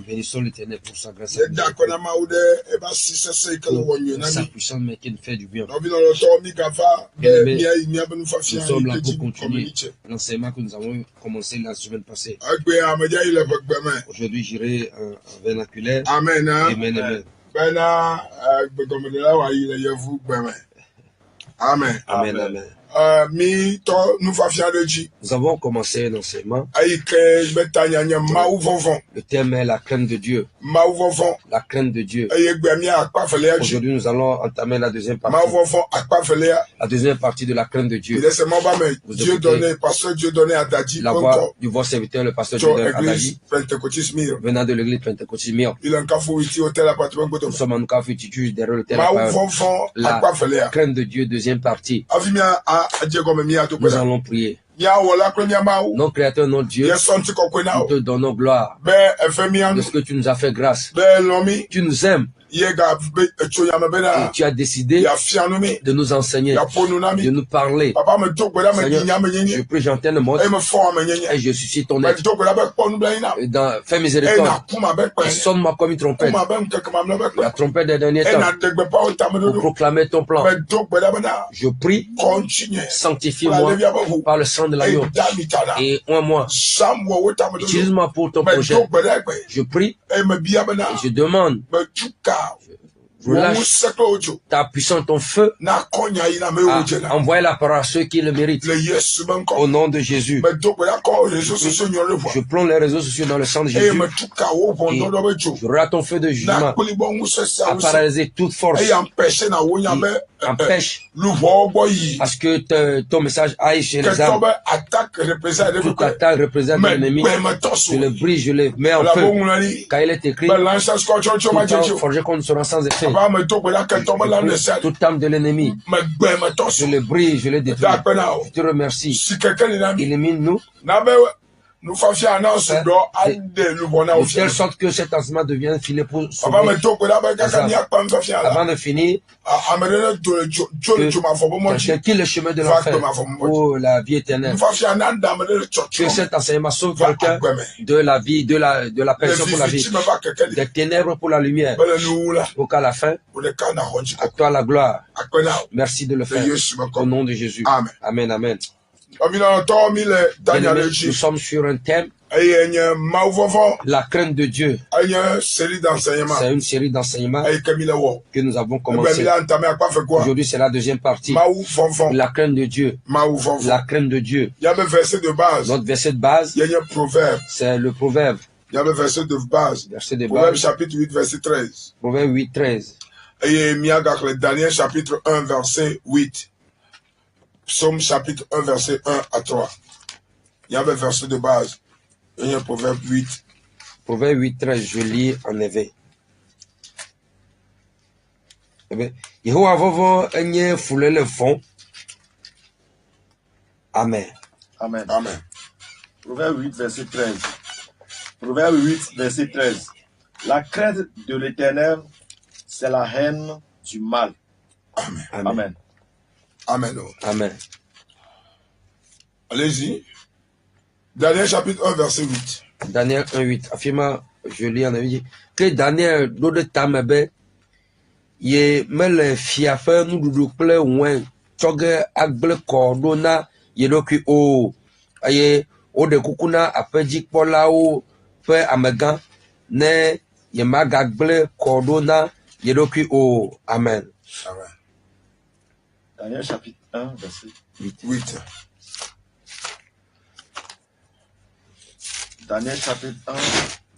Bénissons l'Éternel pour sa grâce et sa puissance, mais qui nous fait du bien. Bien-aimés, nous sommes là pour continuer l'enseignement que nous avons commencé la semaine passée. Aujourd'hui, j'irai en vernaculaire. Amen. Amen. Amen. Amen. Amen. Nous avons commencé l'enseignement. Le thème est la crainte de Dieu. La crainte de Dieu. Aujourd'hui, nous allons entamer la deuxième partie. La deuxième partie de la crainte de Dieu. Dieu donnait à Dadi. La voix du votre serviteur, le pasteur Dieu à Dadi, venant de l'église pentecôtiste Mir. Nous sommes en Nukafu Titu, derrière le terrain. La crainte de Dieu, deuxième partie. Nous allons prier. Notre Créateur, notre Dieu, nous te donnons gloire de ce que tu nous as fait grâce. Tu nous aimes. Et tu as décidé de nous enseigner, de nous parler. Seigneur, je prie, j'entends le mot et je suscite ton aide. Fais miséricorde et sonne-moi comme une trompette, la trompette des derniers temps, pour proclamer ton plan. Je prie, sanctifie-moi par le sang de l'agneau et moi, utilise-moi pour ton projet. Je prie et je demande, relâche ta puissance, ton feu, envoie la parole à ceux qui le méritent. Au nom de Jésus. Je plonge les réseaux sociaux dans le sang de Jésus. Et je rate ton feu de jugement à paralyser toute force qui empêche à ce que ton message aille chez les âmes. Toute attaque représente l'ennemi. Je le brise, je le mets en feu. Car il est écrit, tout temps forgé contre sera sans effet. Toute âme de l'ennemi, je le brise, je le détruis. Je te remercie. Élimine-nous. De telle sorte que cet enseignement devienne filet pour sauver. Avant de finir, qui le chemin de l'enfer pour la vie éternelle. Que cet enseignement sauve quelqu'un de la vie, de la personne pour la vie, des ténèbres pour la lumière, pour qu'à la fin, à toi la gloire. Merci de le faire. Au nom de Jésus. Amen. Amen. Nous sommes sur un thème, la crainte de Dieu. C'est une série d'enseignements que nous avons commencé. Aujourd'hui, c'est la deuxième partie. La crainte de Dieu. La crainte de Dieu. Notre verset de base, c'est le proverbe. Verset de base. Proverbe chapitre 8, verset 13. Proverbe 8, 13. Et Daniel chapitre 1, verset 8. Psaume chapitre 1, verset 1 à 3. Il y avait verset de base. Il y a Proverbe 8. Proverbe 8, 13, je lis en effet. Yehowa vovo enye foule le fond. Amen. Amen. Amen. Proverbe 8, verset 13. Proverbe 8, verset 13. La crainte de l'Éternel, c'est la haine du mal. Amen. Amen. Amen. Amen. Allez-y. Daniel chapitre 1, verset 8. Daniel 1, 8. Affirma, je lis en avis. Que Daniel, d'où de tamebe, ye mele fiafe nududu kple wen tsoge agble kɔ na yeɖokui o eye woɖe kuku na aƒedzikpɔlawo ƒe amegã ne yemagagble kɔ na yeɖokui o. Amen. Amen. Daniel chapitre 1 verset 8. Daniel chapitre 1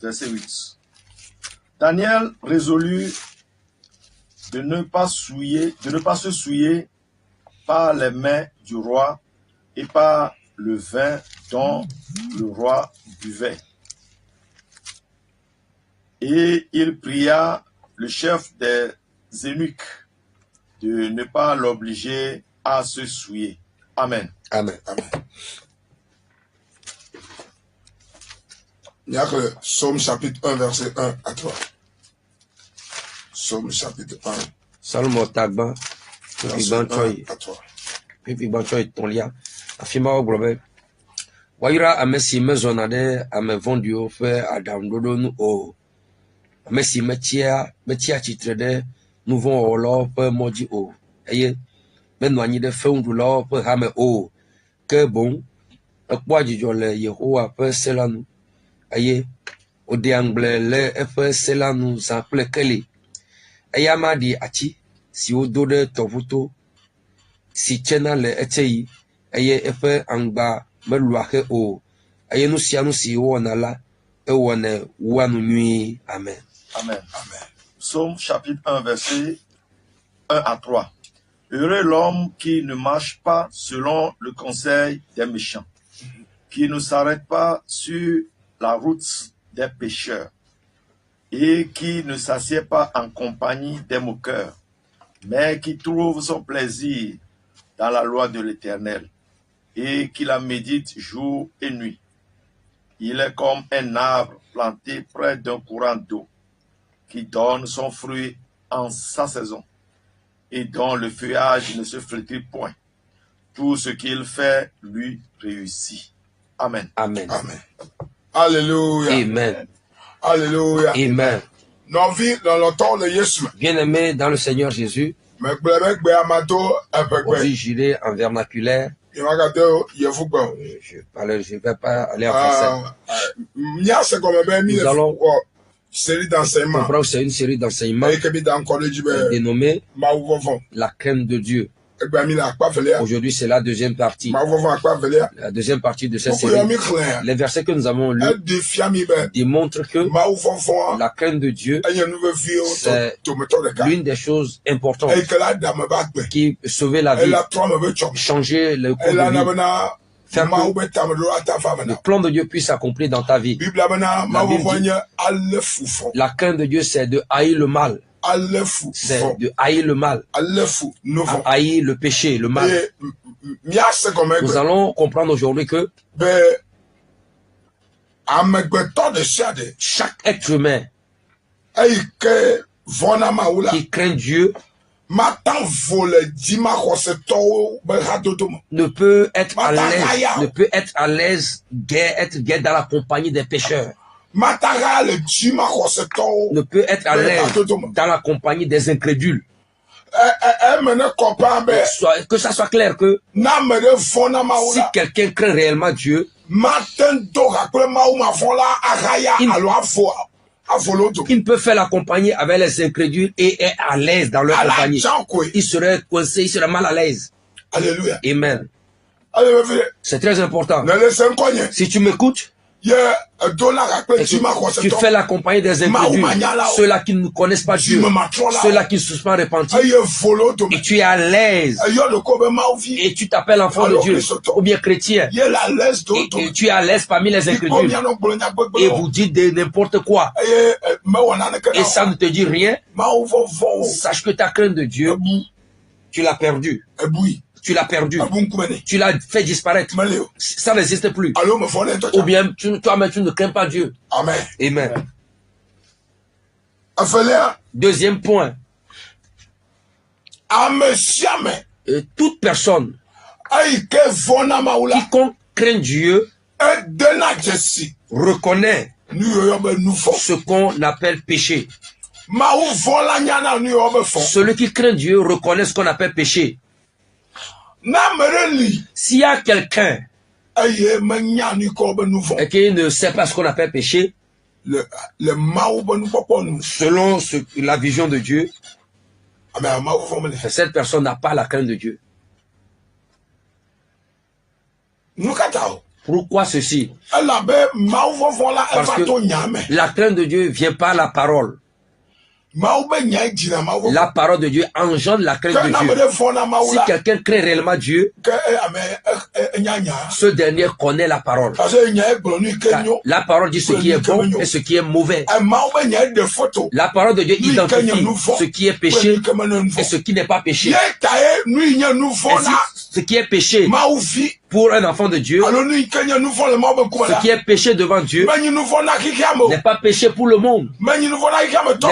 verset 8. Daniel résolut de ne pas se souiller par les mains du roi et par le vin dont le roi buvait. Et il pria le chef des eunuques de ne pas l'obliger à se souiller. Amen. Amen. Amen. Il y a que Psaume chapitre 1 verset 1 à 3. Psaume chapitre 1. Salmo tagba. Verset 1 à 3. Pipi banchoy tonlia. Afima oglobe. Waira amesi mezona de amevondio fe adamdodo nu o. Amesi metia chitre de nous vont au lord pe modi o. Eye. Meno anyi de fe undu lord pe hame o. Que bon. Ekwa jijo le Yehowa pe selanu. Aye, ode angle le efe selanu sample kele. Ayama di achi, si odo de tovuto, si chena le etei, aye efe angba meluahe o. Aye nu si wana la, wane wanu nui. Amen. Amen. Amen. Psaume chapitre 1 verset 1 à 3. Heureux l'homme qui ne marche pas selon le conseil des méchants, qui ne s'arrête pas sur la route des pécheurs, et qui ne s'assied pas en compagnie des moqueurs, mais qui trouve son plaisir dans la loi de l'Éternel, et qui la médite jour et nuit. Il est comme un arbre planté près d'un courant d'eau, qui donne son fruit en sa saison, et dont le feuillage ne se flétrit point. Tout ce qu'il fait lui réussit. Amen. Amen. Amen. Alléluia. Amen. Alléluia. Amen. Bien-aimé dans le Seigneur Jésus, aujourd'hui j'irai en vernaculaire. Je ne vais pas aller en français. Nous allons comprendre que c'est une série d'enseignements dénommée La crainte de Dieu. Aujourd'hui, c'est la deuxième partie. La deuxième partie de cette série. Les versets que nous avons lus démontrent que la crainte de Dieu, c'est l'une des choses importantes qui peut sauver la vie, changer le cours de vie, faire que le plan de Dieu puisse s'accomplir dans ta vie. La Bible dit, la crainte de Dieu, c'est de haïr le mal. C'est de haïr le mal, haïr le péché, le mal. Nous allons comprendre aujourd'hui que chaque être humain qui craint Dieu ne peut être à l'aise, être guère dans la compagnie des pécheurs. Ne peut être à l'aise dans la compagnie des incrédules. Que ça soit clair que si quelqu'un craint réellement Dieu, il ne peut faire la compagnie avec les incrédules et est à l'aise dans leur compagnie. Il serait coincé, il serait mal à l'aise. Alléluia. Amen. C'est très important. Si tu m'écoutes, tu fais la compagnie des incrédules, ceux-là qui ne connaissent pas Dieu, ceux-là qui ne se sont pas repentis, et tu es à l'aise, et tu t'appelles enfant de Dieu, ou bien chrétien, et tu es à l'aise parmi les incrédules, et vous dites de n'importe quoi, et ça ne te dit rien, sache que ta crainte de Dieu, tu l'as perdue. Tu l'as perdu. Tu l'as fait disparaître. Ça n'existe plus. Ou bien toi-même tu ne crains pas Dieu. Amen. Amen. Deuxième point. Toute personne quiconque craint Dieu reconnaît ce qu'on appelle péché. Celui qui craint Dieu reconnaît ce qu'on appelle péché. S'il y a quelqu'un et qui ne sait pas ce qu'on appelle péché, selon la vision de Dieu, cette personne n'a pas la crainte de Dieu. Pourquoi ceci? Parce que la crainte de Dieu vient par la parole. La parole de Dieu engendre la crainte de Dieu. Si quelqu'un craint réellement Dieu, ce dernier connaît la parole. Car la parole dit ce qui est bon et ce qui est mauvais. La parole de Dieu identifie ce qui est péché et ce qui n'est pas péché. Et ce qui est péché pour un enfant de Dieu, ce qui est péché devant Dieu n'est pas péché pour le monde, n'est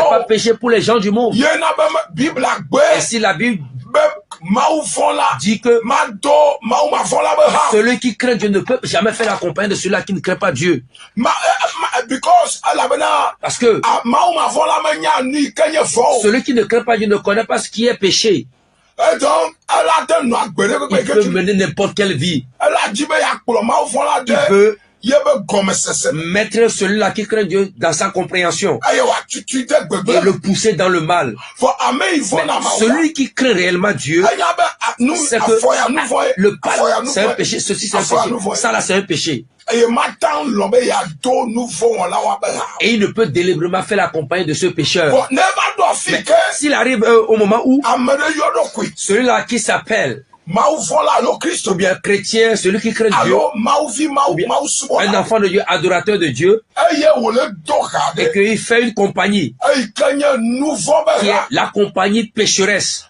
pas péché pour les gens du monde. Et si la Bible dit que celui qui craint Dieu ne peut jamais faire la compagnie de celui-là qui ne craint pas Dieu. Parce que celui qui ne craint pas Dieu ne connaît pas ce qui est péché. Il peut mener n'importe quelle vie. Il peut mettre celui-là qui craint Dieu dans sa compréhension et le pousser dans le mal. Mais celui qui craint réellement Dieu, c'est que le mal, c'est un péché, ceci c'est un péché, ça là c'est un péché. Et il ne peut délibérément faire la compagnie de ce pécheur. Mais s'il arrive au moment où celui-là qui s'appelle ou bien chrétien, celui qui craint Dieu, ou bien un enfant de Dieu, adorateur de Dieu, et qu'il fait une compagnie qui est la compagnie pécheresse.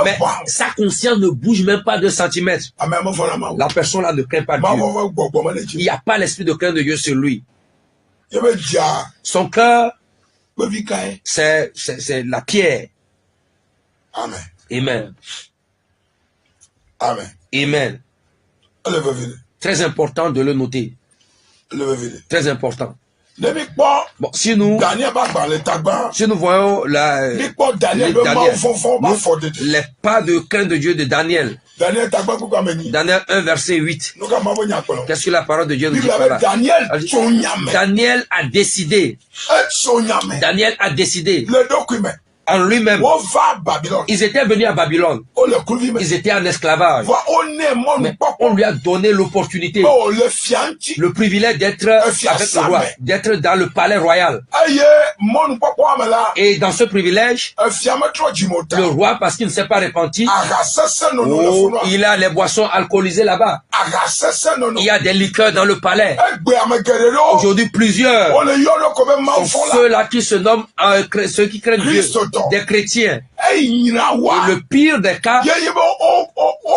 Mais sa conscience ne bouge même pas de centimètre. La personne là ne craint pas Dieu. Il n'y a pas l'esprit de crainte de Dieu sur lui. Son cœur, c'est la pierre. Amen. Amen. Amen. Amen. Très important de le noter. Très important. Bon, si nous voyons les pas de crainte de Dieu de Daniel. Daniel 1 verset 8. Qu'est-ce que la parole de Dieu nous dit par là? Daniel a décidé. Daniel a décidé. En lui-même, ils étaient venus à Babylone. Ils étaient en esclavage. Mais on lui a donné l'opportunité, le privilège d'être avec le roi, d'être dans le palais royal. Et dans ce privilège, le roi, parce qu'il ne s'est pas repenti, il a les boissons alcoolisées là-bas. Il y a des liqueurs dans le palais. Aujourd'hui, plusieurs sont ceux-là qui se nomment ceux qui craignent Dieu, des chrétiens. Et le pire des cas,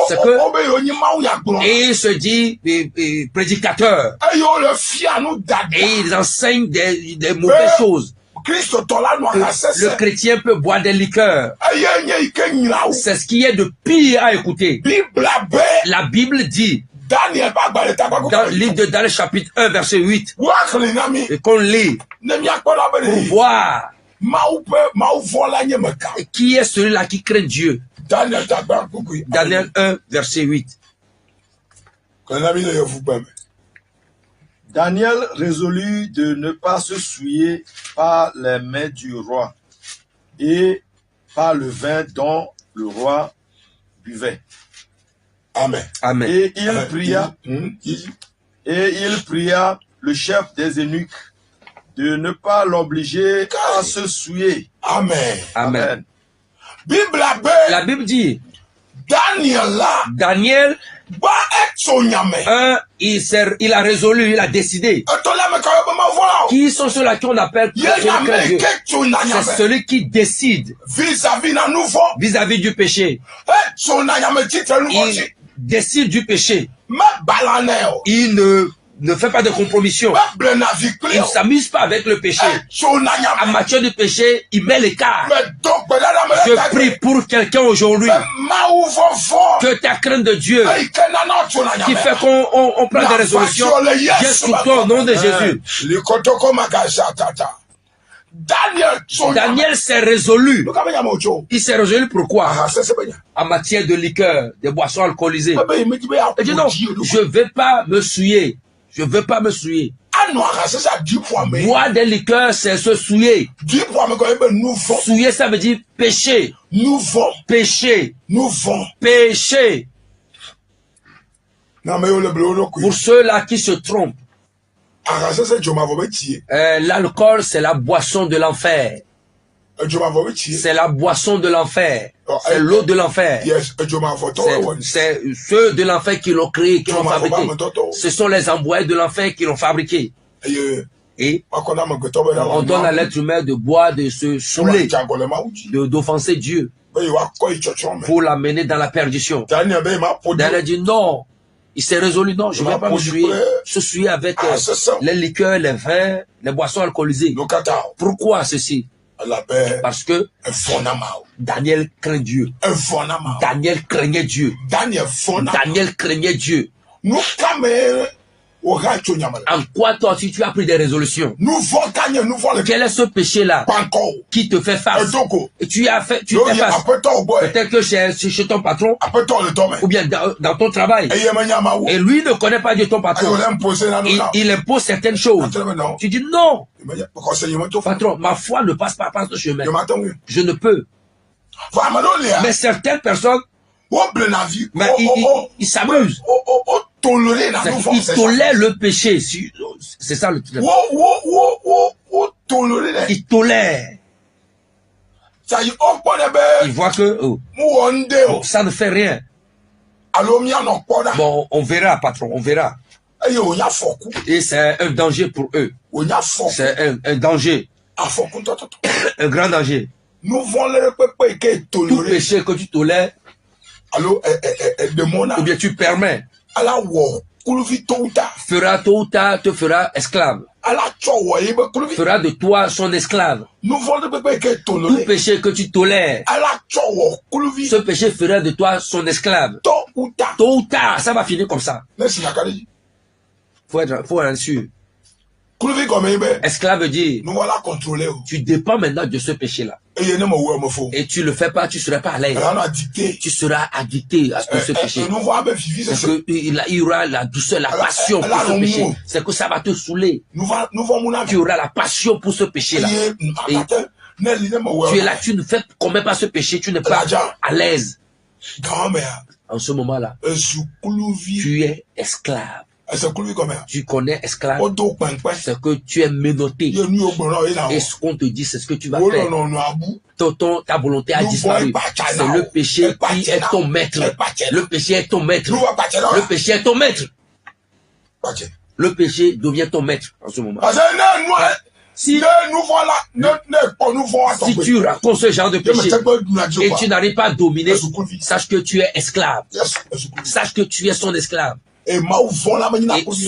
c'est que ils se disent prédicateurs. Et ils enseignent des mauvaises choses. Le chrétien peut boire des liqueurs. C'est ce qui est de pire à écouter. La Bible dit, dans le livre de Daniel chapitre 1 verset 8, et qu'on lit pour voir qui est celui-là qui craint Dieu. Daniel 1 verset 8. Daniel résolut de ne pas se souiller par les mains du roi et par le vin dont le roi buvait. Amen. Amen. Et il pria le chef des eunuques de ne pas l'obliger à se souiller. Amen. Amen. La Bible dit, Daniel, il a résolu, il a décidé. Qui sont ceux-là qu'on appelle chrétiens? C'est celui qui décide vis-à-vis du péché. Il décide du péché. Il ne fait pas de compromission. Il ne s'amuse pas avec le péché. En matière de péché, il met l'écart. Je prie pour quelqu'un aujourd'hui que ta crainte de Dieu qui fait qu'on prend des résolutions, viens sur toi au nom de Jésus. Daniel s'est résolu. Il s'est résolu pourquoi? En matière de liqueur, de boissons alcoolisées. Il dit non, je ne vais pas me souiller. Je ne veux pas me souiller. Boire des liqueurs, c'est se souiller. Souiller, ça veut dire pécher. Pécher. Pécher. Pour ceux-là qui se trompent, l'alcool, c'est la boisson de l'enfer. C'est la boisson de l'enfer. C'est l'eau de l'enfer. C'est ceux de l'enfer qui l'ont créé, qui l'ont fabriqué. Ce sont les envoyés de l'enfer qui l'ont fabriqué. Et on donne à l'être humain de boire, de se saouler, d'offenser Dieu pour l'amener dans la perdition. Daniel dit non. Il s'est résolu, non, je ne vais pas me souiller avec les liqueurs, les vins, les boissons alcoolisées. Pourquoi ceci? Parce que Daniel craint Dieu. Daniel craignait Dieu. Daniel craignait Dieu. En quoi toi aussi tu as pris des résolutions? Quel est ce péché-là qui te fait face? Et tu as fait, tu t'es face. Peut-être que chez ton patron, ou bien dans ton travail. Et lui ne connaît pas Dieu, ton patron. Il impose certaines choses. Tu dis non. Patron, ma foi ne passe pas par ce chemin. Je ne peux. Mais certaines personnes, mais ils s'amusent. Il tolère le péché. C'est ça le truc. Il tolère. Il voit que ça ne fait rien. Bon, on verra, patron, on verra. Et c'est un danger pour eux. C'est un danger. Un grand danger. Tout péché que tu tolères, ou bien tu permets, fera tôt ou tard, te fera esclave. Fera de toi son esclave. Tout péché que tu tolères, ce péché fera de toi son esclave. Tôt ou tard, ça va finir comme ça. Faut être sûr. Esclave veut dire, tu dépends maintenant de ce péché-là. Et tu le fais pas, tu seras pas à l'aise. Tu seras addicté à ce péché. Parce qu'il y aura la douceur, la passion pour ce péché. C'est que ça va te saouler. Tu auras la passion pour ce péché-là. Et tu es là, tu ne commets pas ce péché, tu n'es pas à l'aise. En ce moment-là, tu es esclave. Tu connais esclave, c'est que tu es menotté. Et ce qu'on te dit, c'est ce que tu vas faire. Ta volonté a disparu. C'est le péché qui est ton maître. Le péché est ton maître. Le péché est ton maître. Le péché devient ton maître en ce moment. Si tu racontes ce genre de péché et tu n'arrives pas à dominer, sache que tu es esclave. Sache que tu es son esclave. Et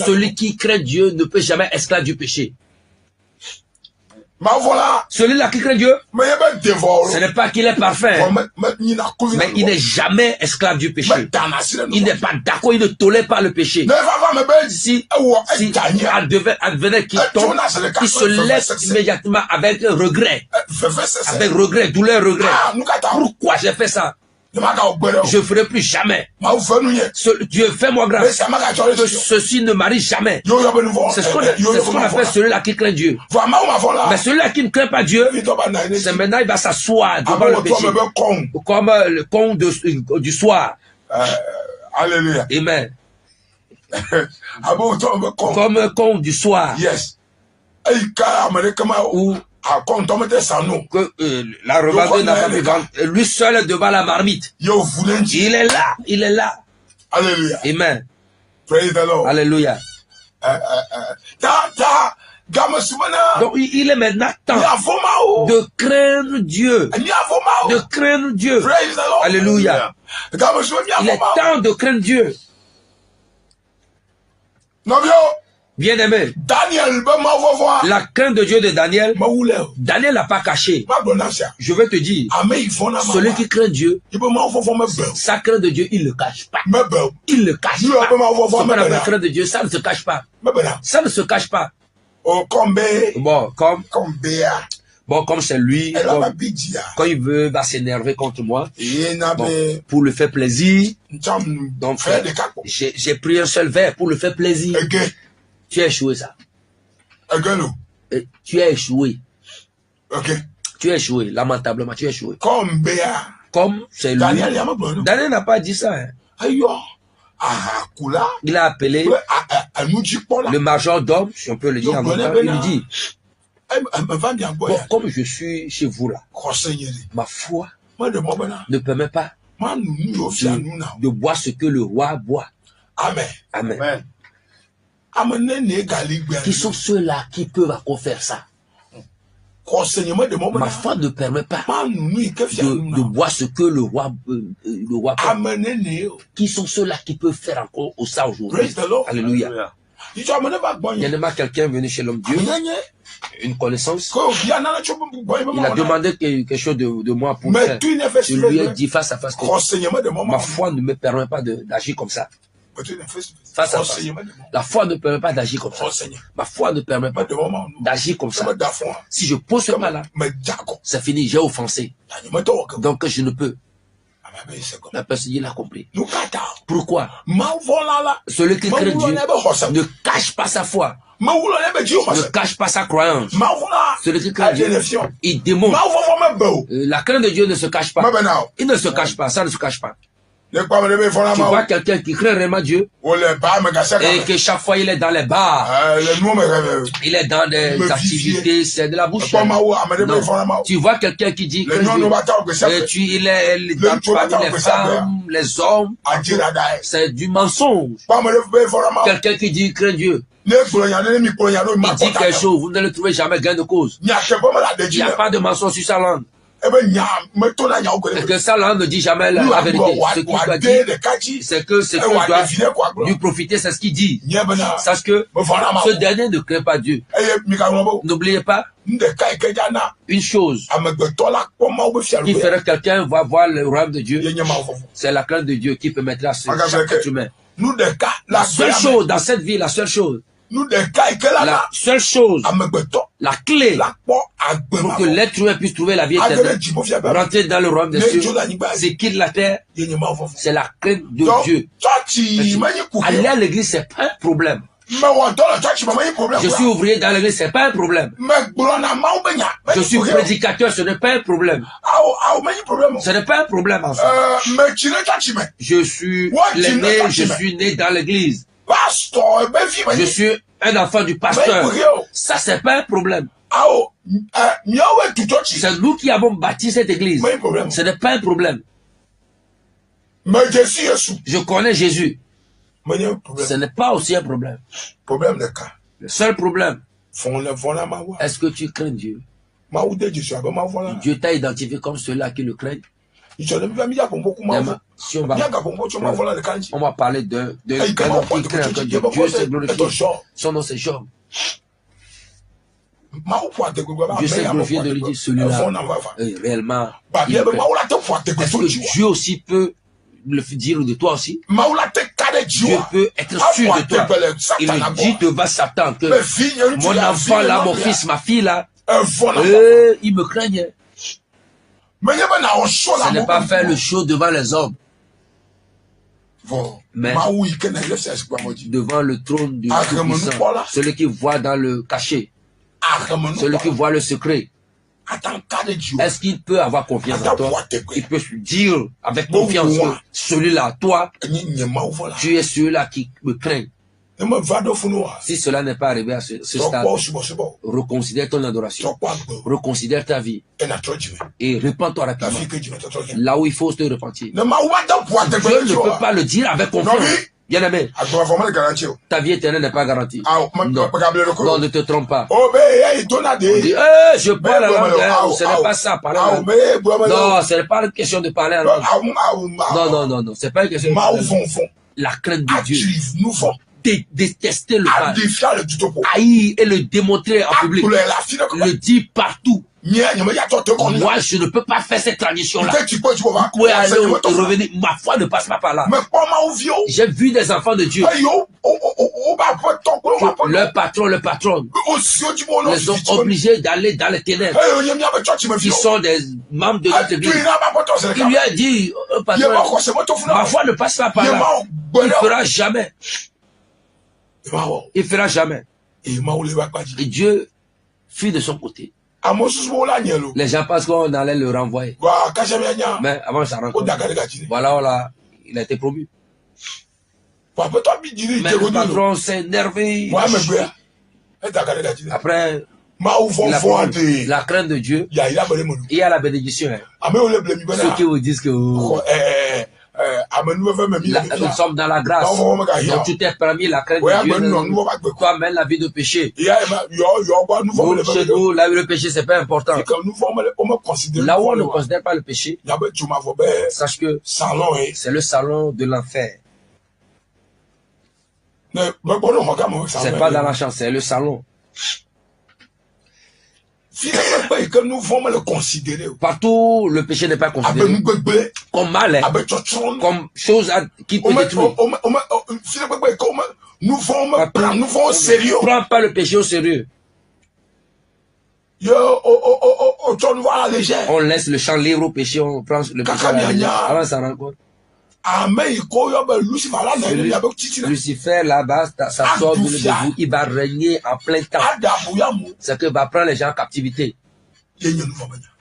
celui qui craint Dieu ne peut jamais être esclave du péché. Celui-là qui craint Dieu, ce n'est pas qu'il est parfait, mais il n'est jamais esclave du péché. Il n'est pas d'accord, il ne tolère pas le péché. Si advenait qu'il tombe, il se lève immédiatement avec regret. Avec regret, douleur, regret. Pourquoi j'ai fait ça? Je ne ferai plus jamais. Dieu, fais-moi grâce. Que ceci ne m'arrive jamais. C'est ce qu'on appelle celui-là qui craint Dieu. Mais celui-là qui ne craint pas Dieu, c'est maintenant il va s'asseoir devant le péché. Comme le con du soir. Alléluia. Amen. Comme un con du soir. Ou que la revendeur n'a pas pu vendre, lui seul devant la marmite. Il est là, il est là. Alléluia. Amen. Praise the Lord. Alléluia. Donc il est maintenant temps de craindre Dieu. De craindre Dieu. Alléluia. Il est temps de craindre Dieu. Bien-aimé, la crainte de Dieu de Daniel, Daniel n'a pas caché. Je vais te dire, celui qui craint Dieu, sa crainte de Dieu, il ne le cache pas. Il ne le cache pas. Ce qu'on appelle la crainte de Dieu, ça ne se cache pas. Ça ne se cache pas. Bon, Bon, comme c'est lui, quand il veut, va s'énerver contre moi, bon, pour le faire plaisir, donc j'ai pris un seul verre pour le faire plaisir. Tu as échoué ça. Tu as échoué. Tu as échoué, lamentablement, tu as échoué. Comme c'est lui. Daniel n'a pas dit ça. Hein. Il a appelé le majordome, si on peut le dire en même temps, il lui dit, bon, comme je suis chez vous là, ma foi ne permet pas de boire ce que le roi boit. Amen. Amen. Qui sont ceux-là qui peuvent encore faire ça? Ma foi ne permet pas de boire ce que le roi boit. Qui sont ceux-là qui peuvent faire encore ça aujourd'hui? Alléluia. Il y a quelqu'un venu chez l'homme Dieu, une connaissance. Il a demandé quelque chose de moi pour faire. Je lui ai dit face à face que ma foi ne me permet pas d'agir comme ça. Face à face. La foi ne permet pas d'agir comme ça. Ma foi ne permet pas d'agir comme ça. Si je pose ce pas-là, c'est fini, j'ai offensé. Donc je ne peux. La personne, il a compris. Pourquoi? Celui qui craint Dieu ne cache pas sa foi. Ne cache pas sa croyance. Celui qui craint Dieu, il démontre. La crainte de Dieu ne se cache pas. Il ne se cache pas, ça ne se cache pas. Tu vois quelqu'un qui craint vraiment Dieu et que chaque fois il est dans les bars, il est dans des activités, c'est de la bouche. Non. Tu vois quelqu'un qui dit que il est dans parmi les femmes, les hommes, c'est du mensonge. Quelqu'un qui dit craint Dieu, il dit quelque chose, vous ne le trouvez jamais gain de cause. Il n'y a pas de mensonge sur sa langue. Et que sa langue ne dit jamais la vérité. Ce qu'il doit dire, c'est que ce qu'il doit lui profiter, c'est ce qu'il dit. Sache que ce dernier ne craint pas Dieu. N'oubliez pas une chose qui ferait que quelqu'un va voir le royaume de Dieu, c'est la crainte de Dieu qui permettra à chaque être humain. La seule chose dans cette vie, la seule chose, la clé pour que l'être humain puisse trouver la vie éternelle, rentrer dans le royaume des cieux, c'est quitte la terre, c'est la crainte de Dieu. Aller à l'église, c'est pas un problème. Je suis ouvrier dans l'église, c'est pas un problème. Je suis prédicateur, ce n'est pas un problème. Ce n'est pas un problème en fait. Je suis né dans l'église. Je suis un enfant du pasteur. Ça, c'est pas un problème. C'est nous qui avons bâti cette église. Ce n'est pas un problème. Je connais Jésus. Ce n'est pas aussi un problème. Le seul problème, est-ce que tu crains Dieu? Dieu t'a identifié comme ceux-là qui le craignent. Si on va parler d'un homme qui craint que Dieu s'est glorifié. Son nom c'est Job. Dieu s'est glorifié de lui dire celui-là réellement. Est-ce que Dieu aussi peut le dire de toi aussi? Dieu peut être sûr de toi. Il me dit devant Satan que mon enfant là, mon fils, ma fille là, il me craignait. Ce n'est pas faire le show devant les hommes, mais devant le trône du Tout-Puissant, celui qui voit dans le cachet, celui qui voit le secret. Est-ce qu'il peut avoir confiance en toi? Il peut dire avec confiance que celui-là, toi, tu es celui-là qui me craint. Si cela n'est pas arrivé à ce stade, reconsidère ton adoration, reconsidère ta vie et répands-toi rapidement. Là où il faut te repentir. Dieu ne peut pas le dire avec confiance. Bien aimé, ta vie éternelle n'est pas garantie. Non, non, ne te trompe pas. On dit, je parle la langue, ce n'est pas ça, parler la langue. Non, ce n'est pas une question de parler la langue. Non, c'est pas une question de parler la langue. La crainte de Dieu. Détester le mal, haïr et le démontrer en public, le dire partout. Moi, je ne peux pas faire cette tradition-là. Vous pouvez aller et revenir. Ma foi ne passe pas par là. J'ai vu des enfants de Dieu. Le patron les ont obligés d'aller dans les ténèbres. Ils sont des membres de notre église. Il lui a dit, patron, ma foi ne passe pas par là. Il ne fera jamais. Il ne fera jamais. Et Dieu fut de son côté. Les gens pensent qu'on allait le renvoyer. Mais avant sa rencontre, voilà, il a été promu. Mais le patron s'est énervé. Après, il a pris la crainte de Dieu. Il y a la bénédiction. Ceux qui vous disent que nous sommes dans la grâce. Donc tu t'es permis la crainte de Dieu. Toi mènes la vie de péché. Nous, chez nous, là où le péché, c'est pas important. Là où on ne considère pas le péché, sache que c'est le salon de l'enfer. C'est pas dans la chambre, c'est le salon. Partout, le péché n'est pas considéré comme mal, comme chose qui peut détruire. Prends pas le péché au sérieux. On laisse le champ libre au péché, on prend le péché à la légère. Avant sa rencontre. Lucifer là-bas, ça sort de vous, il va régner en plein temps. C'est qu'il va prendre les gens en captivité.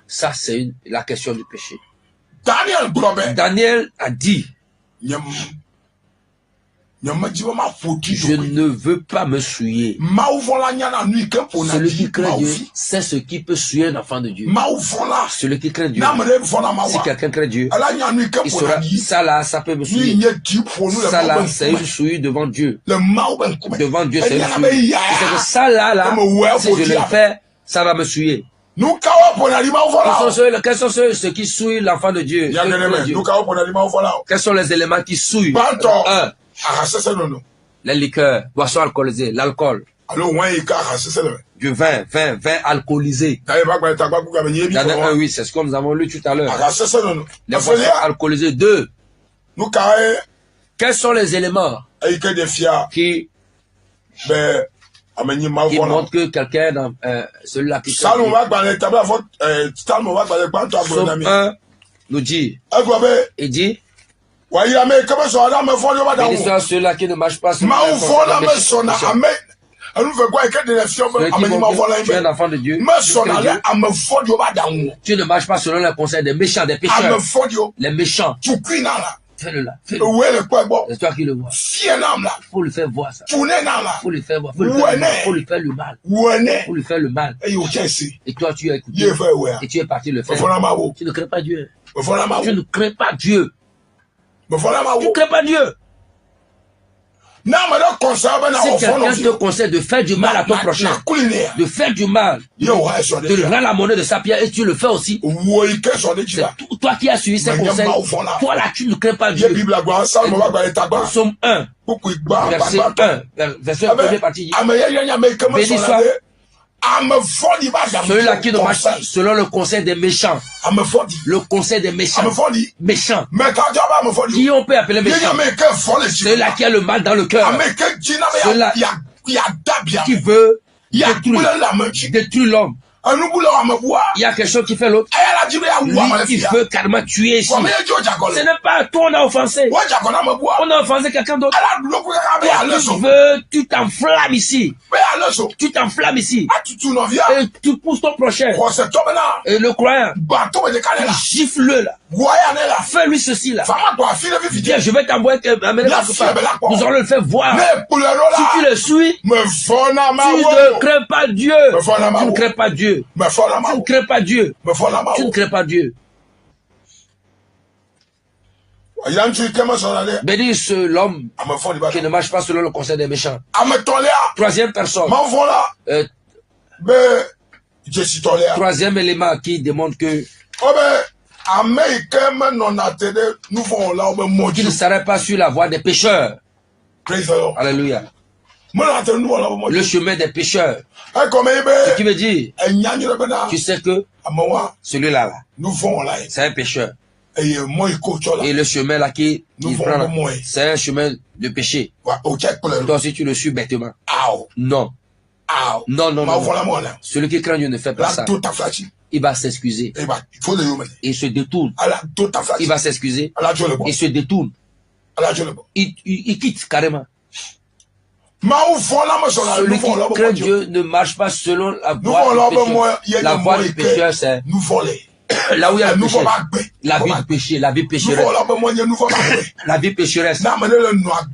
Ça, c'est la question du péché. Daniel a dit, je ne veux pas me souiller. Celui qui craint Dieu, c'est ce qui peut souiller un enfant de Dieu. Celui qui craint Dieu, si quelqu'un craint Dieu, il saura, ça là, ça peut me souiller. Ça là, c'est une souille devant Dieu. Devant Dieu, c'est une souille. C'est que ça là, si je le fais, ça va me souiller. Quels sont ceux qui souillent l'enfant de Dieu? Quels sont les éléments qui souillent? Les liqueurs, boissons alcoolisées, l'alcool. Du vin alcoolisé. Dans 1, oui, c'est ce que nous avons lu tout à l'heure. Les boissons alcoolisées. 2. Quels sont les éléments qui montrent que quelqu'un, celui-là qui Psaume 1 nous dit, il dit, béni soit ceux-là qui ne marchent pas sur tu es un enfant de Dieu. Tu ne marches pas selon les conseils des méchants, des pécheurs. Les méchants. Fais-le là. C'est toi qui le vois. Il faut lui faire voir ça. Il faut lui faire voir. Il faut lui faire le mal. Il faut lui faire le mal. Et toi, tu as écouté. Et tu es parti le faire. Tu ne crains pas Dieu. Tu ne crains pas Dieu. Tu ne crains pas Dieu. Si quelqu'un te conseille de faire du mal à ton prochain, de faire du mal, de rendre la monnaie de sa pierre et tu le fais aussi, c'est toi qui as suivi ces conseils, toi là tu ne crains pas Dieu. Psaume 1, verset 1, verset 1, partie. Béni soit celui-là qui ne marche pas selon le conseil des méchants. Le conseil des méchants. Méchants. Qui on peut appeler méchants? Celui-là qui a le mal dans le cœur. Celui-là qui veut détruire l'homme. Il y a quelque chose qui fait l'autre. Lui, il veut carrément tuer ici. Ce n'est pas toi on a offensé. On a offensé quelqu'un d'autre. Tu veux, tu t'enflammes ici. Tu t'enflammes ici. Et tu pousses ton prochain. Et le croyant, gifle-le là. Fais-lui ceci là. Viens, je vais t'envoyer amener quelque part. Nous allons le faire voir. Si tu le suis, tu ne crains pas Dieu. Tu ne crains pas Dieu. Tu ne crains pas Dieu. Tu ne crains pas Dieu. Bénis l'homme qui ne marche pas selon le conseil des méchants. Troisième personne. Troisième élément qui démontre que qui ne s'arrête pas sur la voie des pécheurs. Alléluia. Le chemin des pécheurs. Ce qui veut dire, tu sais que celui-là, c'est un pécheur. Et le chemin là qui prend, c'est un chemin de péché. Toi aussi tu le suis bêtement. Non. Non, non, non. Celui qui craint Dieu ne fait pas ça. Il va s'excuser. Il se détourne. Il va s'excuser. Il se détourne. Il quitte carrément. Celui qui craint Dieu ne marche pas selon la voie du pécheur. La voie du pécheur, c'est là où il y a le péché. La vie du péché, la vie pécheresse. La vie pécheresse.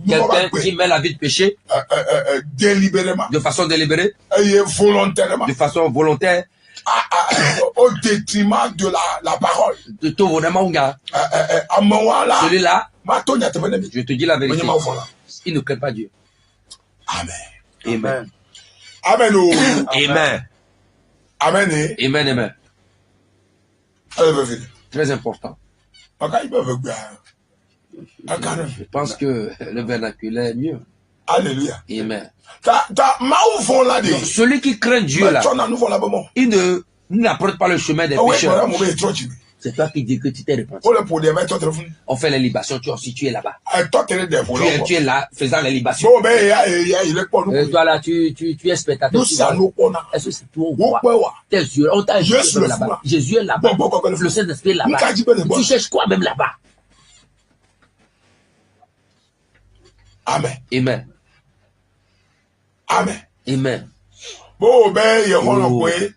Quelqu'un qui met la vie de péché de façon délibérée, de façon volontaire, au détriment de la parole. De tout vraiment, celui-là, je te dis la vérité, il ne craint pas Dieu. Amen. Amen. Amen. Amen. Amen. Amen. Amen. Très important. Je pense que le vernaculaire est mieux. Alléluia. Amen. Donc, celui qui craint Dieu là, il n'apprête pas le chemin des pécheurs. C'est toi qui dis que tu t'es repenti. On fait les libations, toi aussi tu es là-bas. Tu es là faisant les libations. Toi là, tu es spectateur. Est-ce que c'est toi ou quoi? Tes yeux, on t'a Jésus là-bas. Jésus est là-bas. Le Saint-Esprit est là-bas. Tu cherches quoi même là-bas? Amen. Amen. Amen. Amen.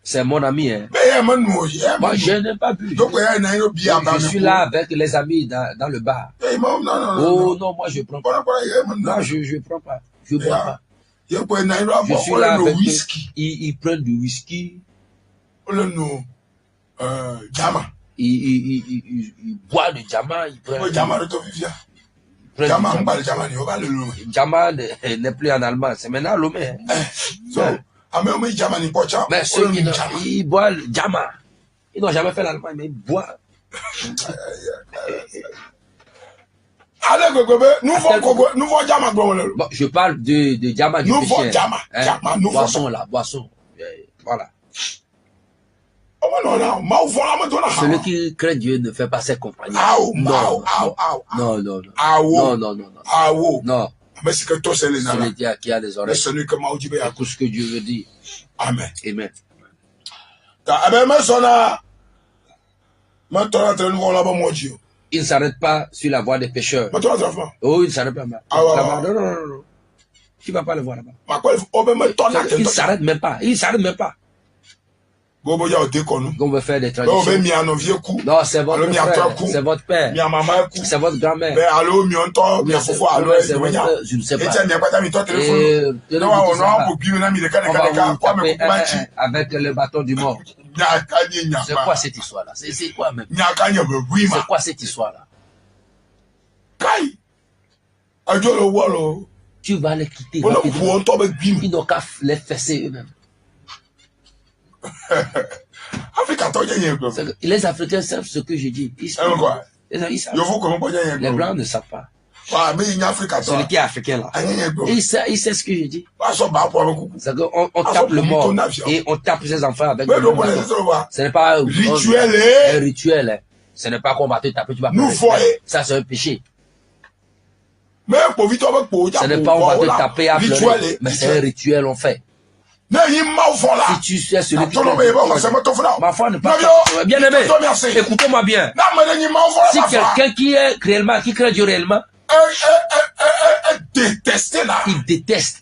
C'est mon ami. Hein. Moi, je n'ai pas bu. Je suis là avec les amis dans le bar. Oh non, moi je prends pas. Moi je prends pas. Je bois pas. Je suis là avec eux. Ils prennent du whisky. Ils boivent du Jama. Ils prennent Jama n'est plus en allemand. C'est maintenant Lomé. Mais ceux qui boivent le Jama, ils n'ont jamais fait l'Allemagne, mais ils boivent. Bon, je parle de Jama du péché. Boisson là, boisson. Voilà. Celui qui craint Dieu ne fait pas ses compagnies. Non. Non. Mais c'est que toi, c'est les celui qui a des oreilles. Écoute ce que Dieu veut dire. Amen. Amen. Il ne s'arrête pas sur la voie des pécheurs. Oh, il ne s'arrête pas. Non. Tu ne vas pas le voir là-bas. Il ne s'arrête même pas. Il ne s'arrête même pas. On veut faire des traditions. Non, c'est votre frère, c'est votre père, c'est votre grand-mère. Je ne sais pas. Avec le bâton du mort. C'est quoi cette histoire-là? C'est quoi même? C'est quoi cette histoire-là? Tu vas les quitter. Ils n'ont qu'à les fesser eux-mêmes. Les Africains savent ce que je dis. Ils savent. Les Blancs ne savent pas. Celui qui est africain là, il sait ce que je dis. C'est qu'on tape le mort et on tape ses enfants avec le mort. Ce n'est pas un rituel. Ce n'est pas qu'on va te taper, tu vas pleurer. Ça c'est un péché. Ce n'est pas on va te taper à pleurer, mais c'est un rituel on fait. Si tu sais celui qui ma foi ne pas. Bien aimé, écoutez-moi bien. Si quelqu'un qui est réellement, qui craint Dieu réellement, il déteste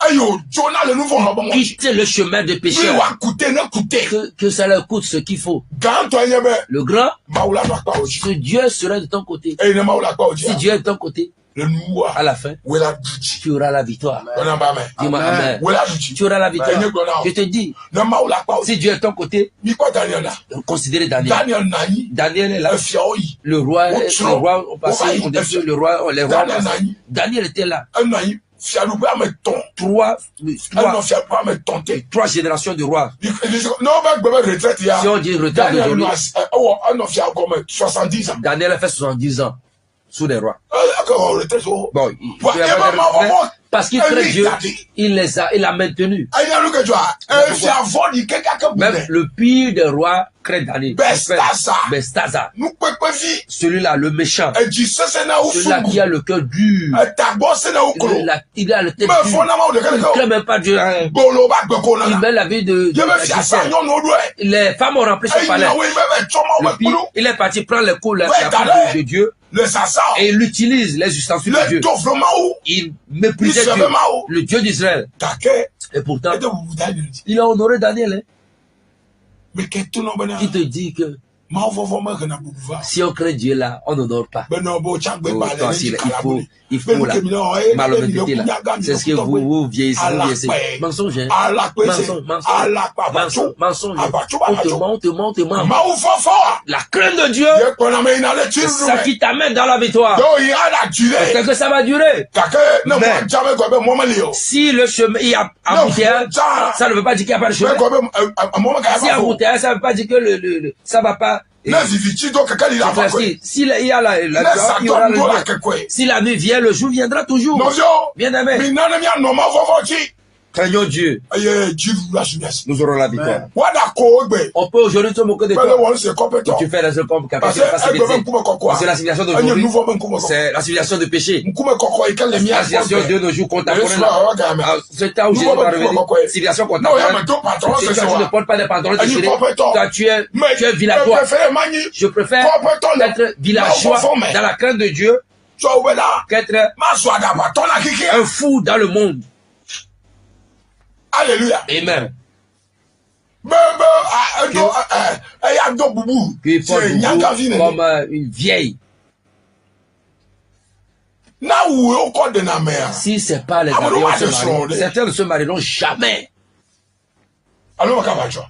quitter le chemin de péché, que ça leur coûte ce qu'il faut. Le grand, si Dieu serait de ton côté, si Dieu est de ton côté, à la fin, tu auras la victoire. Dis-moi amen. Tu auras la victoire. Je te dis, si Dieu est de ton côté, considérez Daniel. Daniel est là. Le roi au passé, les rois. Daniel était là. Trois générations de rois. Si on dit retraite d'aujourd'hui, Daniel a fait 70 ans sous les rois. Bon, Parce qu'il craint Dieu, il a maintenu. Même le pire des rois craint Daniel. Belshazzar. Celui-là, le méchant. Celui-là qui a le cœur dur. Il a le tête dur. Il ne craint même pas Dieu. Il met la vie de les femmes ont rempli son palais. Le pire, il est parti prendre les coups, la coupe de Dieu. Et il utilise les ustensiles de Dieu. Il méprisait Dieu, le Dieu d'Israël. Et pourtant, il a honoré Daniel. Qui te dit que si on craint Dieu là, on n'honore pas. Il faut la malhonnêteté là. C'est ce que vous vieillissez. Mensonge. Mensonge. On te ment. La crainte de Dieu, c'est ça qui t'amène dans la victoire. Parce que ça va durer. Mais si le chemin il y a embouteillage, ça ne veut pas dire qu'il n'y a pas de chemin. Si il y a embouteillage, ça ne veut pas dire que ça ne va pas. Si il y a la joie, il y aura le bien. Si la nuit vient, le jour viendra toujours. Bien aimé. Craignons Dieu. Nous aurons la victoire. On peut aujourd'hui se moquer de toi. Tu fais des hommes c'est la civilisation d'aujourd'hui. C'est la civilisation de péché. La civilisation de nos jours contemporains. C'est temps où Jésus va revenir. Civilisation contemporaine. Tu ne portes pas des pantalons déchirés. Toi, tu es villageois. Je préfère être villageois dans la crainte de Dieu qu'être un fou dans le monde. Alléluia. Amen. Qui porte comme une vieille. Si c'est pas les avions, certains ne se marieront jamais.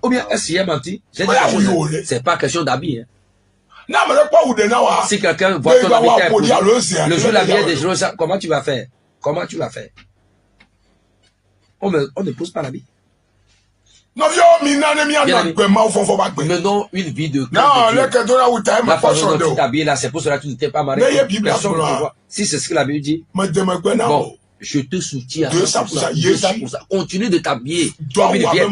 Ou bien, est-ce qu'il a menti? C'est pas question d'habit. Si quelqu'un voit ton habit le jour de la vie des jours, comment tu vas faire? On ne pose pas l'habit. Menons une vie de crainte. La façon dont tu t'habilles là, c'est pour cela que tu n'étais pas marié. Personne ne te voit. Si c'est ce que la Bible dit, bon, je te soutiens à 200%. Continue de t'habiller comme une vieille.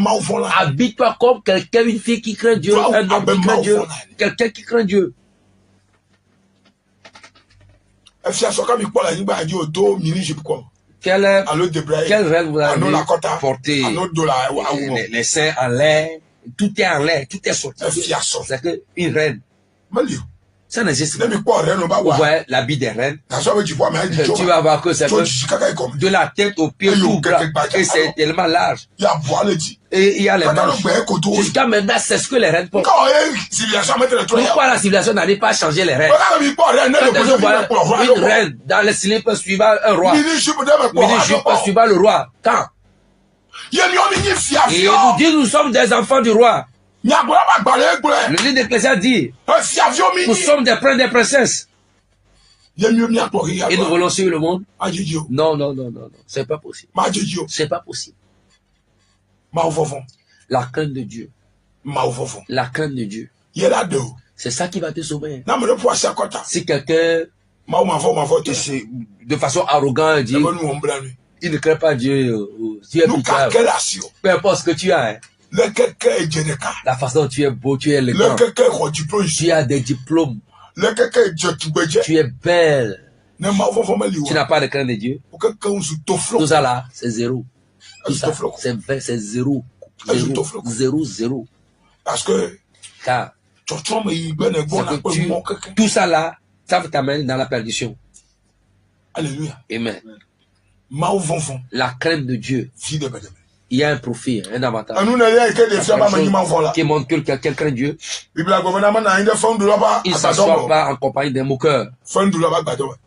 Habille-toi comme quelqu'un, une fille qui craint Dieu, un homme qui craint Dieu, quelqu'un qui craint Dieu. Quel rêve vous avez porté? Les seins en l'air, tout est en l'air, tout est sorti. C'est qu'une reine. Ça n'existe pas. Vous voyez l'habit des reines. Tu vas voir que c'est de la tête au pied tout gras. Et c'est tellement large. Et il y a les manches. Jusqu'à maintenant, c'est ce que les reines portent. Pourquoi la civilisation n'arrive pas à changer les reines? Une reine dans les slips suivant un roi. Mini-jupe suivant le roi. Quand? Et il nous dit nous sommes des enfants du roi. Le livre d'Ecclésiaste dit nous sommes des princes des princesses. Et nous voulons suivre le monde. Non. C'est pas possible. C'est pas possible. La crainte de Dieu. La crainte de Dieu. C'est ça qui va te sauver. Si quelqu'un de façon arrogante dit il ne craint pas Dieu, tu es pitiable. Peu importe ce que tu as. La façon dont tu es beau, tu es élégant. Tu as des diplômes. Tu es belle. Tu n'as pas de crainte de Dieu. Tout ça là, c'est zéro. Tout ça, c'est zéro. Zéro. Parce que car tout ça là, ça t'amène dans la perdition. Alléluia. Amen. La crainte de Dieu. Il y a un profit, un avantage. Qui montre que quelqu'un craint Dieu. Il ne s'assoit pas en compagnie des moqueurs.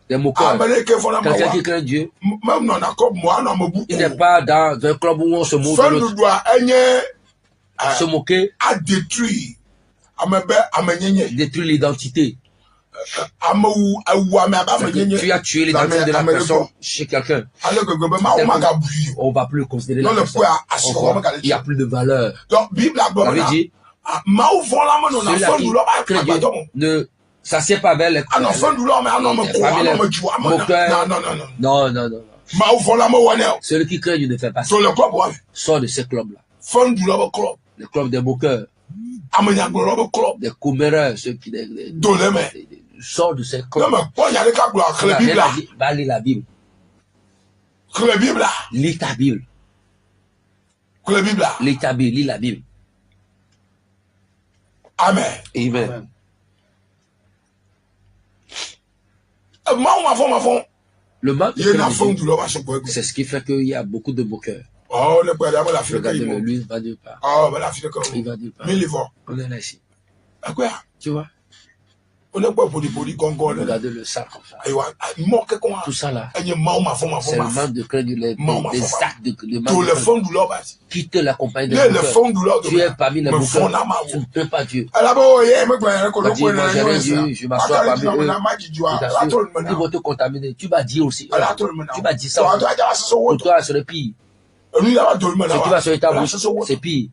Des moqueurs. Quelqu'un qui craint Dieu. Il n'est pas dans un club où on se moque de l'autre. Se moquer. Détruire l'identité. Tu as tué l'identité de la personne chez quelqu'un. On ne va plus le considérer la personne. Il n'y a plus de valeur. La Bible dit celui-là qui craint Dieu ne s'assied pas avec les moqueurs. Non. Celui qui craint Dieu ne fait pas ça. Sort de ces clubs-là. Les clubs des moqueurs. Des comméreurs, ceux qui... Sort de ces clubs. Va lire la Bible. Lis ta Bible. Lis ta Bible, lis la Bible. Amen. Amen. Le mal, c'est ce qui fait qu'il y a beaucoup de moqueurs. Regardez-le, lui, il va nulle part. Il va nulle part. On est là ici. Tu vois? Regardez le sac comme ça. Tout ça là, c'est le manque de crainte, des actes de manque. Quitte la compagnie de moqueurs. Tu es parmi les moqueurs. Tu ne plains pas Dieu. On dit, moi j'ai rien dit, je m'assois parmi eux. Ils vont te contaminer. Tu vas dire aussi. Tu vas dire ça. Pour toi, ce serait pire. Ce qui va sur ta bouche, c'est pire.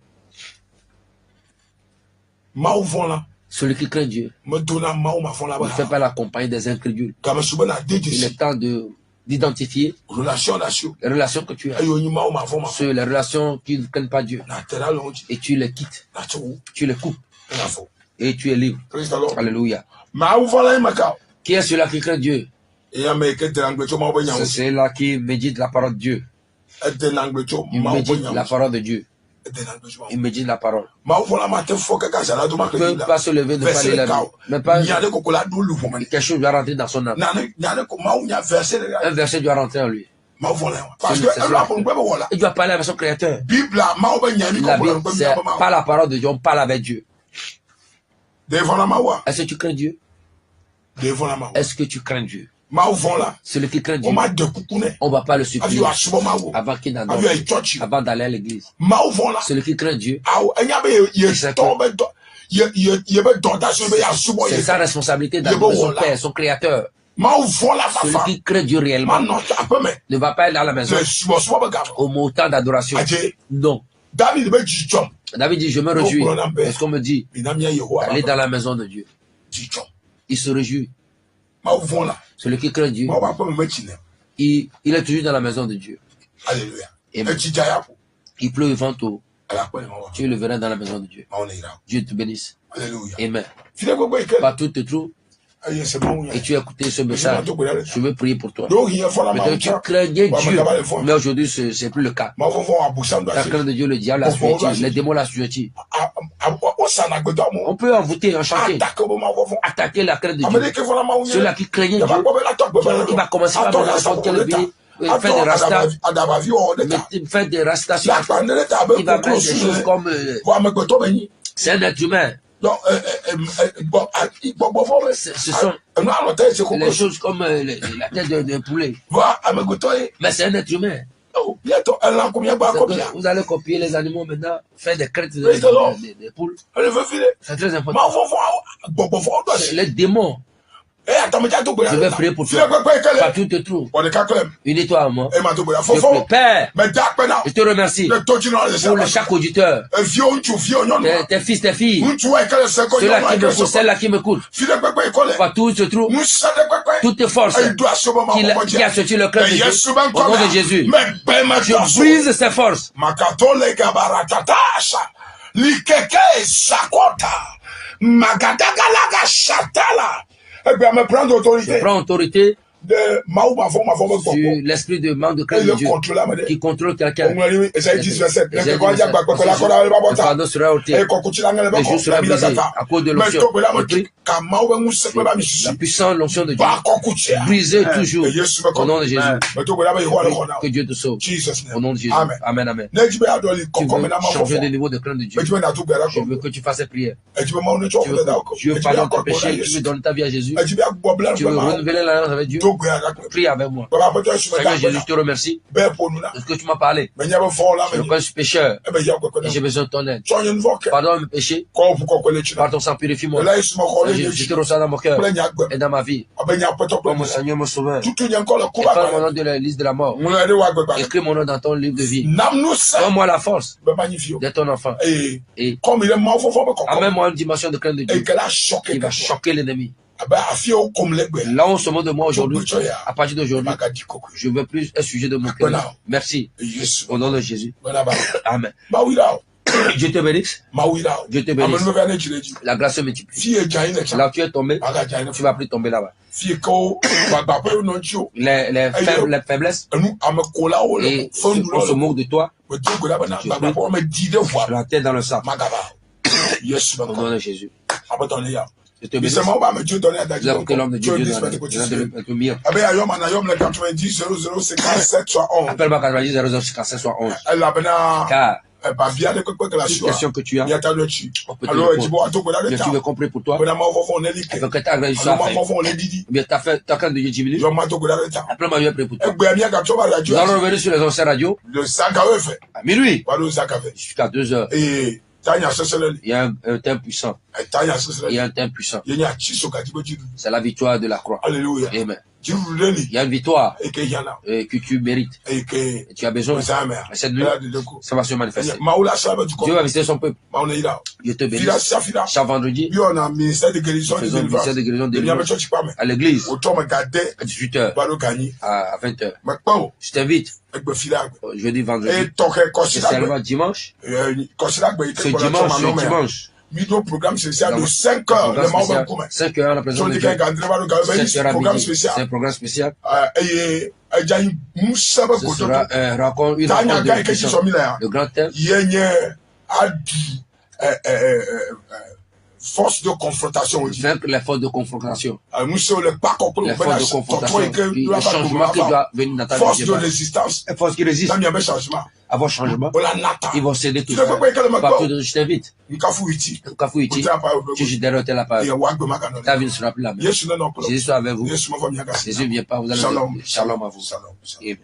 Celui qui craint Dieu ne fait pas la compagnie des incrédules. Il est temps d'identifier les relations que tu as. C'est les relations qui ne craignent pas Dieu. Et tu les quittes. Tu les coupes. Et tu es libre. Alléluia. Qui est celui-là qui craint Dieu? C'est celui-là qui médite la parole de Dieu. Il médite la parole de Dieu. Il médite la parole. Il ne peut pas se lever, ne pas lire la Bible. Mais pas quelque chose doit rentrer dans son âme. Un verset doit rentrer en lui. Il doit parler avec son Créateur. La Bible, c'est pas la parole de Dieu, on parle avec Dieu. Est-ce que tu crains Dieu? Est-ce que tu crains Dieu? Celui qui craint Dieu, on ne va pas le supplier avant qu'il n'adore, avant d'aller à l'église. Celui qui craint Dieu, c'est sa responsabilité d'adorer son Père, son Créateur. Celui qui craint Dieu réellement ne va pas aller à la maison au moment d'adoration. Non. David dit, je me réjouis parce qu'on me dit, allez dans la maison de Dieu. Il se réjouit. Celui qui craint Dieu, il est toujours dans la maison de Dieu. Alléluia. Amen. Il pleut vent tôt. Tu le verras dans la maison de Dieu. Dieu te bénisse. Alléluia. Amen. Partout te trouves. Et tu as écouté ce message. Je veux prier pour toi. Peut-être tu craignais Dieu, mais aujourd'hui c'est plus le cas. La crainte de Dieu, le diable l'a suivi, les démons l'a suivi. On peut envoûter, enchanter, attaquer la crainte de Dieu. Ceux-là qui craignaient Dieu, il va commencer par faire des rastas, faire des rastas. Il va mettre des choses comme c'est un être humain. Ce sont les choses comme la tête d'un poulet. Mais c'est un être humain. Vous allez copier les animaux maintenant, faire des crêtes des poules. C'est très important. Les démons. Je vais prier pour toi. Partout te trouve. Unis-toi à moi. Je prie. Père, je te remercie pour chaque auditeur. Tes fils, tes filles. Ceux-là qui me écoutent, celles-là qui m'écoutent. Partout se trouve. Toutes tes forces qui a sorti le cœur de Dieu. Au nom de Jésus. Je brise ces forces. Je prends autorité sur l'esprit de manque de crainte de Dieu qui contrôle quelqu'un. Le fardeau sera ôté. Le jour sera brisé à cause de l'onction. La puissante l'onction de Dieu. Brisée toujours au nom de Jésus. Que Dieu te sauve. Au nom de Jésus. Amen, amen. Tu veux changer de niveau de crainte de Dieu. Je veux que tu fasses cette prière. Tu veux pardonner tes péchés. Tu veux donner ta vie à Jésus. Tu veux renouveler l'alliance avec Dieu. Prie avec moi. Seigneur Jésus, je te remercie de ce que tu m'as parlé. Je suis pécheur et j'ai besoin de ton aide. Pardonne mes péchés. Par ton sang, purifie mon âme. Je te reçois dans mon cœur et dans ma vie. Oh mon Seigneur, mon Sauveur. Écris mon nom de la liste de la mort. Écris mon nom dans ton livre de vie. Donne-moi la force d'être ton enfant. Et amène-moi une dimension de crainte de Dieu qui va choquer l'ennemi. Là, on se moque de moi aujourd'hui. À partir d'aujourd'hui, je ne veux plus un sujet de moquerie. Merci. Au nom de Jésus. Amen. Dieu te bénisse. Dieu te bénisse. La grâce se multiplie. Là où tu es tombé, tu ne vas plus tomber là-bas. Les faiblesses, et on se moque de toi. La tête dans le sac. Au nom de Jésus. Je te bénis. Vous avez que l'homme de Dieu de mire. Appelle-moi 90 00 57 71. Car toute question que tu as, on peut te répondre. Mais tu veux comprendre pour toi. Il faut que ta grâce soit faite. Bien, ta crainte de Dieu diminue. Appelle-moi, je vais prier pour toi. Nous allons revenir sur les anciennes radios. À minuit. Jusqu'à 2 heures. Il y a un temps puissant. Il y a un temps puissant. C'est la victoire de la croix. Alléluia. Amen. Il y a une victoire que tu mérites. Et tu as besoin. Cette nuit, ça va se manifester. Dieu va visiter son peuple. Je te bénis. Chaque vendredi, nous faisons le ministère de guérison à l'église à 18h, à 20h. Je t'invite. Jeudi, vendredi. C'est seulement dimanche. C'est dimanche. Programme spécial de 5 heures. 5 heures, la présence de Dieu. 7 heures à midi. C'est un programme spécial. Ce sera une rencontre de puissance. Le grand thème. Force de confrontation. Vaincre les forces de confrontation. Les forces de confrontation. Le changement qui doit venir dans ta vie. Force de résistance. Les forces qui résistent. Avant changement, ils vont céder tout ça. Je t'invite. Tu es derrière la parole. Ta vie ne sera plus la même. Jésus soit avec vous. Jésus ne vient pas. Vous allez. Shalom à vous. Amen.